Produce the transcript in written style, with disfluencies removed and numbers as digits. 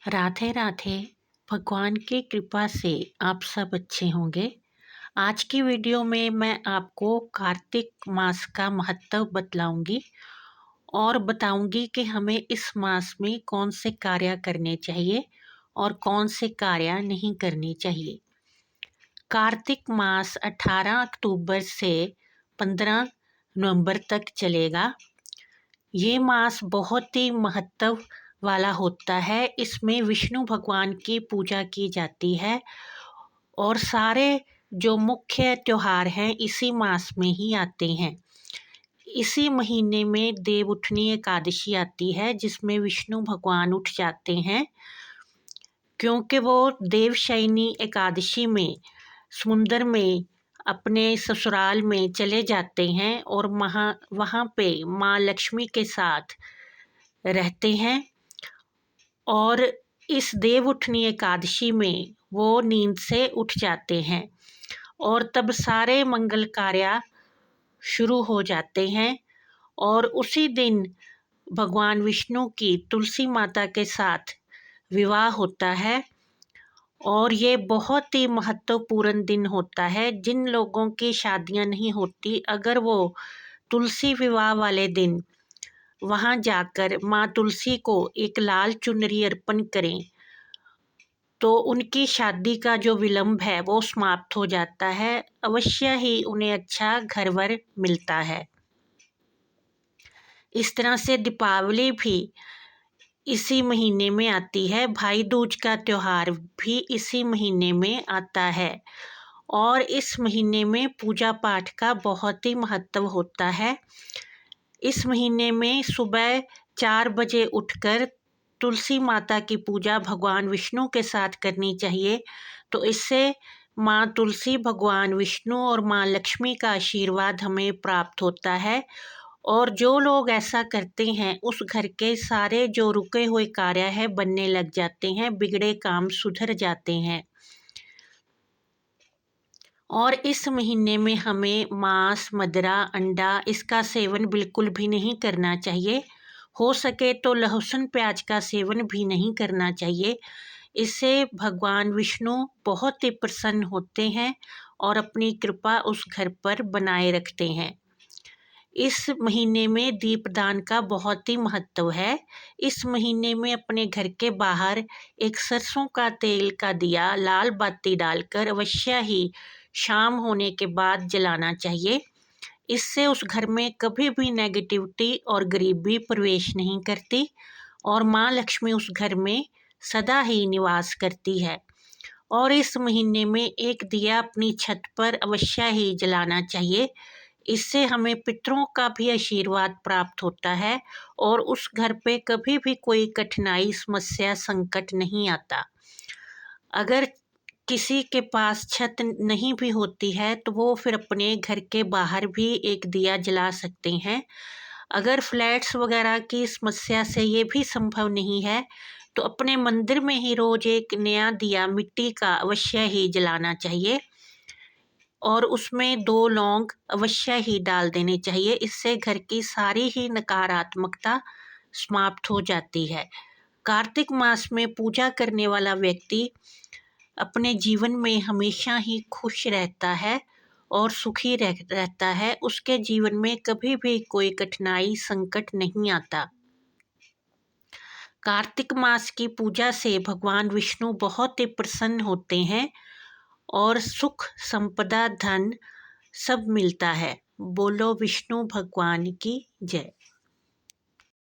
राधे राधे। भगवान की कृपा से आप सब अच्छे होंगे। आज की वीडियो में मैं आपको कार्तिक मास का महत्व बतलाऊंगी और बताऊंगी कि हमें इस मास में कौन से कार्य करने चाहिए और कौन से कार्य नहीं करने चाहिए। कार्तिक मास 18 अक्टूबर से 15 नवंबर तक चलेगा। ये मास बहुत ही महत्व वाला होता है। इसमें विष्णु भगवान की पूजा की जाती है और सारे जो मुख्य त्योहार हैं इसी मास में ही आते हैं। इसी महीने में देव उठनी एकादशी आती है जिसमें विष्णु भगवान उठ जाते हैं, क्योंकि वो देवशयनी एकादशी में समुंदर में अपने ससुराल में चले जाते हैं और वहाँ पे माँ लक्ष्मी के साथ रहते हैं। और इस देव उठनी एकादशी में वो नींद से उठ जाते हैं और तब सारे मंगल कार्य शुरू हो जाते हैं। और उसी दिन भगवान विष्णु की तुलसी माता के साथ विवाह होता है और ये बहुत ही महत्वपूर्ण दिन होता है। जिन लोगों की शादियां नहीं होती, अगर वो तुलसी विवाह वाले दिन वहाँ जाकर माँ तुलसी को एक लाल चुनरी अर्पण करें तो उनकी शादी का जो विलंब है वो समाप्त हो जाता है। अवश्य ही उन्हें अच्छा घरवर मिलता है। इस तरह से दीपावली भी इसी महीने में आती है। भाई दूज का त्योहार भी इसी महीने में आता है और इस महीने में पूजा पाठ का बहुत ही महत्व होता है। इस महीने में सुबह 4 बजे उठकर तुलसी माता की पूजा भगवान विष्णु के साथ करनी चाहिए। तो इससे माँ तुलसी, भगवान विष्णु और माँ लक्ष्मी का आशीर्वाद हमें प्राप्त होता है। और जो लोग ऐसा करते हैं उस घर के सारे जो रुके हुए कार्य है बनने लग जाते हैं, बिगड़े काम सुधर जाते हैं। और इस महीने में हमें मांस, मदिरा, अंडा इसका सेवन बिल्कुल भी नहीं करना चाहिए। हो सके तो लहसुन प्याज का सेवन भी नहीं करना चाहिए। इससे भगवान विष्णु बहुत ही प्रसन्न होते हैं और अपनी कृपा उस घर पर बनाए रखते हैं। इस महीने में दीपदान का बहुत ही महत्व है। इस महीने में अपने घर के बाहर एक सरसों का तेल का दिया लाल बाती डालकर अवश्य ही शाम होने के बाद जलाना चाहिए। इससे उस घर में कभी भी नेगेटिविटी और गरीबी प्रवेश नहीं करती और माँ लक्ष्मी उस घर में सदा ही निवास करती है। और इस महीने में एक दिया अपनी छत पर अवश्य ही जलाना चाहिए। इससे हमें पितरों का भी आशीर्वाद प्राप्त होता है और उस घर पे कभी भी कोई कठिनाई, समस्या, संकट नहीं आता। अगर किसी के पास छत नहीं भी होती है तो वो फिर अपने घर के बाहर भी एक दिया जला सकते हैं। अगर फ्लैट्स वगैरह की समस्या से ये भी संभव नहीं है तो अपने मंदिर में ही रोज एक नया दिया मिट्टी का अवश्य ही जलाना चाहिए और उसमें 2 लौंग अवश्य ही डाल देने चाहिए। इससे घर की सारी ही नकारात्मकता समाप्त हो जाती है। कार्तिक मास में पूजा करने वाला व्यक्ति अपने जीवन में हमेशा ही खुश रहता है और सुखी रहता है। उसके जीवन में कभी भी कोई कठिनाई, संकट नहीं आता। कार्तिक मास की पूजा से भगवान विष्णु बहुत ही प्रसन्न होते हैं और सुख, संपदा, धन सब मिलता है। बोलो विष्णु भगवान की जय।